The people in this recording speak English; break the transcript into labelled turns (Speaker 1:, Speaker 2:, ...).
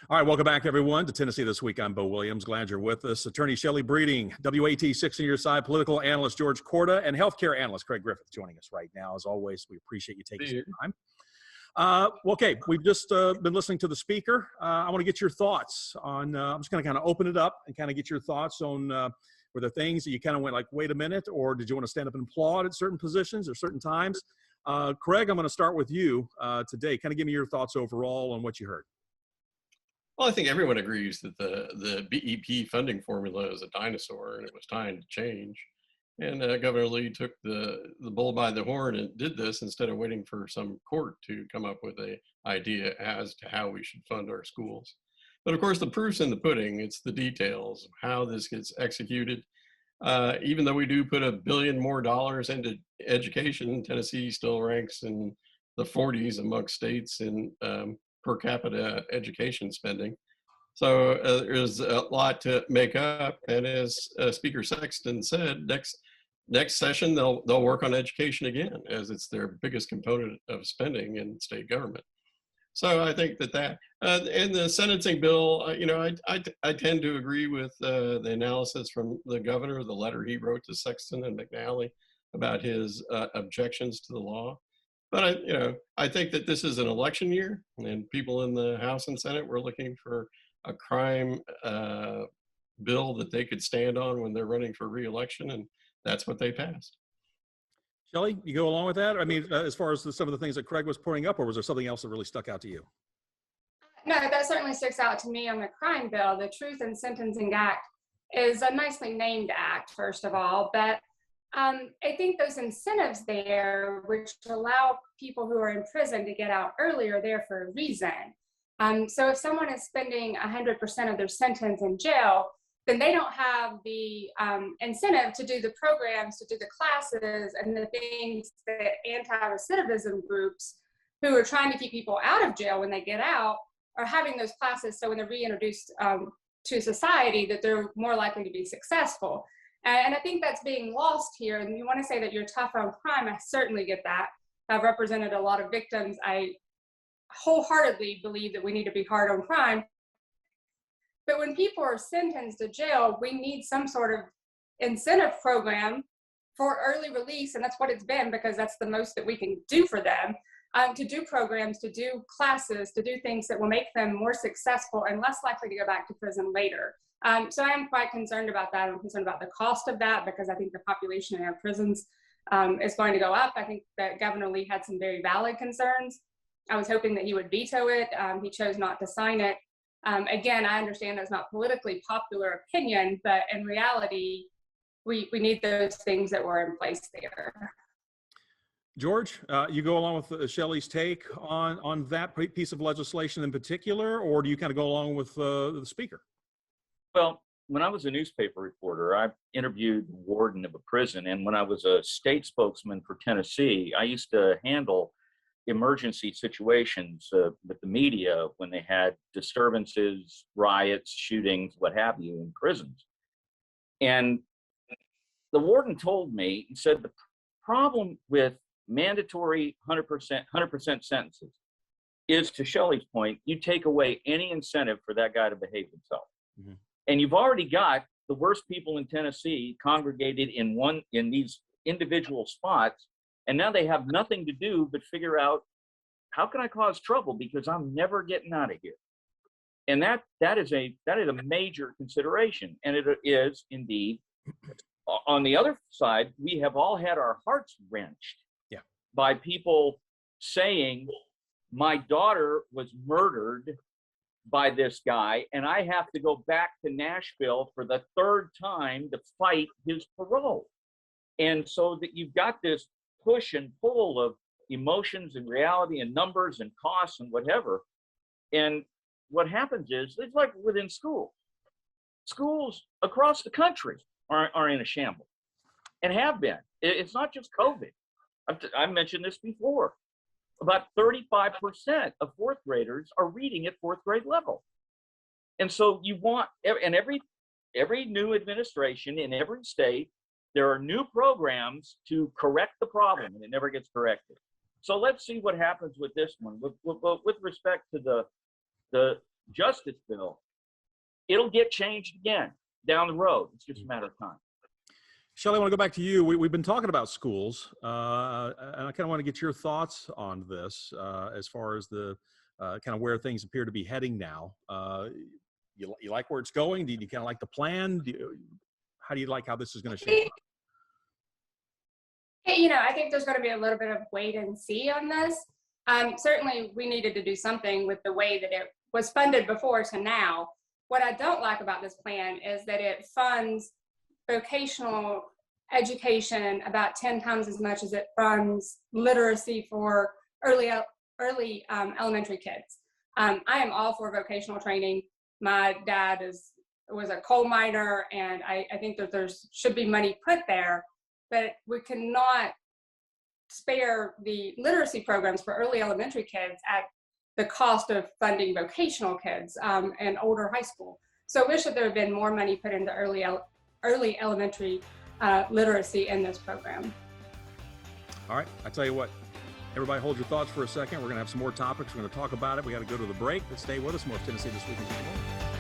Speaker 1: All right, welcome back, everyone, to Tennessee This Week. I'm Bo Williams. Glad you're with us. Attorney Shelley Breeding, WATE 6 on your side, political analyst George Corda, and healthcare analyst Craig Griffith joining us right now. As always, we appreciate you taking some time. Okay, we've just been listening to the speaker. I want to get your thoughts on, I'm just going to kind of open it up and kind of get your thoughts on were there things that you kind of went like, wait a minute, or did you want to stand up and applaud at certain positions or certain times? Craig, I'm going to start with you today. Kind of give me your thoughts overall on what you heard.
Speaker 2: Well, I think everyone agrees that the BEP funding formula is a dinosaur and it was time to change. And Governor Lee took the bull by the horn and did this instead of waiting for some court to come up with an idea as to how we should fund our schools. But of course, the proof's in the pudding. It's the details of how this gets executed. Even though we do put $1 billion more into education, Tennessee still ranks in the 40s amongst states in per capita education spending. So there's a lot to make up. And as Speaker Sexton said, next session, they'll work on education again, as it's their biggest component of spending in state government. So I think that in the sentencing bill, I tend to agree with the analysis from the governor, the letter he wrote to Sexton and McNally about his objections to the law. But I think that this is an election year, and people in the House and Senate were looking for a crime bill that they could stand on when they're running for re-election, and that's what they passed.
Speaker 1: Shelley, you go along with that? I mean, as far as some of the things that Craig was pointing up, or was there something else that really stuck out to you?
Speaker 3: No, that certainly sticks out to me on the crime bill. The Truth in Sentencing Act is a nicely named act, first of all, but I think those incentives there, which allow people who are in prison to get out earlier, are there for a reason. So if someone is spending 100% of their sentence in jail, then they don't have the incentive to do the programs, to do the classes, and the things that anti-recidivism groups who are trying to keep people out of jail when they get out are having those classes. So when they're reintroduced to society, that they're more likely to be successful. And I think that's being lost here. And you want to say that you're tough on crime. I certainly get that. I've represented a lot of victims. I wholeheartedly believe that we need to be hard on crime. But when people are sentenced to jail, we need some sort of incentive program for early release. And that's what it's been, because that's the most that we can do for them, to do programs, to do classes, to do things that will make them more successful and less likely to go back to prison later. So I am quite concerned about that. I'm concerned about the cost of that, because I think the population in our prisons is going to go up. I think that Governor Lee had some very valid concerns. I was hoping that he would veto it. He chose not to sign it. Again, I understand that's not politically popular opinion, but in reality, we need those things that were in place there.
Speaker 1: George, you go along with Shelley's take on that piece of legislation in particular, or do you kind of go along with the speaker?
Speaker 4: Well, when I was a newspaper reporter, I interviewed the warden of a prison. And when I was a state spokesman for Tennessee, I used to handle emergency situations with the media when they had disturbances, riots, shootings, what have you, in prisons. And the warden told me, he said, the problem with mandatory 100% sentences is, to Shelley's point, you take away any incentive for that guy to behave himself. Mm-hmm. And you've already got the worst people in Tennessee congregated in these individual spots, and now they have nothing to do but figure out, how can I cause trouble, because I'm never getting out of here. And that is a major consideration, and it is indeed. On the other side, we have all had our hearts wrenched by people saying, my daughter was murdered by this guy, and I have to go back to Nashville for the third time to fight his parole. And so that you've got this push and pull of emotions and reality and numbers and costs and whatever. And what happens is, it's like within schools across the country are in a shambles, and have been. It's not just COVID. I've mentioned this before. About 35% of fourth graders are reading at fourth grade level. And so you want, and every new administration in every state, there are new programs to correct the problem, and it never gets corrected. So let's see what happens with this one. With respect to the justice bill, it'll get changed again down the road. It's just a matter of time.
Speaker 1: Shelley, I want to go back to you. We've been talking about schools, and I kind of want to get your thoughts on this as far as the kind of where things appear to be heading now. You like where it's going? Do you kind of like the plan? How do you like how this is going to shape up?
Speaker 3: I think there's going to be a little bit of wait and see on this. Certainly, we needed to do something with the way that it was funded before to now. What I don't like about this plan is that it funds vocational education about 10 times as much as it funds literacy for early elementary kids. I am all for vocational training. My dad was a coal miner, and I think that there should be money put there, but we cannot spare the literacy programs for early elementary kids at the cost of funding vocational kids and older high school. So I wish that there had been more money put into early elementary literacy in this program.
Speaker 1: All right, I tell you what, everybody hold your thoughts for a second. We're going to have some more topics. We're going to talk about it. We got to go to the break, but stay with us. More of Tennessee This Week in January.